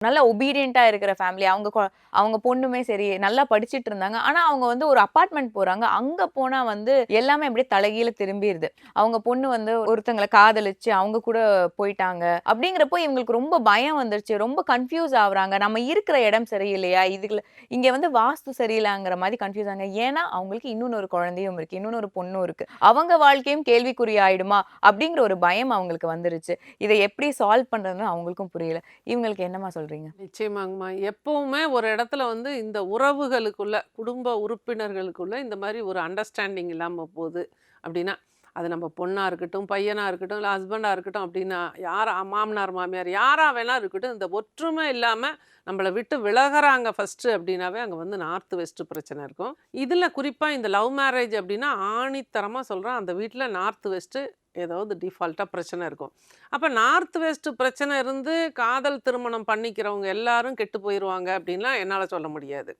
நல்ல ஒபீடியன்ட்டா இருக்கிற ஃபேமிலி. அவங்க பொண்ணுமே சரி, நல்லா படிச்சுட்டு இருந்தாங்க. ஆனா அவங்க வந்து ஒரு அபார்ட்மெண்ட் போறாங்க. அங்க போனா வந்து எல்லாமே அப்படியே தலைகீழ திரும்பிருது. அவங்க பொண்ணு வந்து ஒருத்தங்கள காதலிச்சு, அவங்க கூட போயிட்டாங்க. அப்படிங்கிறப்போ இவங்களுக்கு ரொம்ப பயம் வந்துருச்சு. ரொம்ப கன்ஃப்யூஸ் ஆவுறாங்க. நம்ம இருக்கிற இடம் சரியில்லையா? இங்க வந்து வாஸ்து சரியில்லங்கிற மாரி கன்ஃப்யூஸ் ஆங்க. ஏன்னா, அவங்களுக்கு இன்னொன்னு குழந்தையும் இருக்கு. இன்னொன்னு பொண்ணும் இருக்கு. அவங்க வாழ்க்கையும் கேள்விக்குறி ஆயிடுமா? அப்படிங்கிற ஒரு பயம் அவங்களுக்கு வந்துருச்சு. இத எப்படி சால்வ் பண்றதுன்னு அவங்களுக்கும் புரியல. இவங்களுக்கு என்னம்மா சொல்றீங்க? நிச்சயமாங்கம்மா. எப்பவுமே ஒரு இடத்துல வந்து இந்த உறவுகளுக்குள்ள, குடும்ப உறுப்பினர்களுக்குள்ள இந்த மாரி ஒரு அண்டர்ஸ்டாண்டிங் இல்லாம போது அப்டின்னா, அது நம்ம பொண்ணா இருக்கட்டும், பையனா இருக்கட்டும், இல்ல ஹஸ்பண்டா இருக்கட்டும் அப்டின்னா, யாரா மாமனார், மாமியார் யாரா வேணா இருக்கட்டும், இந்த ஒற்றுமை இல்லாம நம்மள விட்டு விலகுறாங்க ஃபர்ஸ்ட்டு அப்டின்னாவே, அங்க வந்து நார்த் வெஸ்ட் பிரச்சனை இருக்கும். இதுல குறிப்பா இந்த லவ் மேரேஜ் அப்டின்னா, ஆணித்தரமா சொல்றேன், அந்த வீட்ல நார்த் வெஸ்ட்டு ஏதாவது டிஃபால்ட்டா பிரச்சனை இருக்கும். அப்ப நார்த் வெஸ்ட் பிரச்சனை இருந்து காதல் திருமணம் பண்ணிக்கிறவங்க எல்லாரும் கெட்டு போயிருவாங்க அப்படின்லாம் என்னால சொல்ல முடியாது.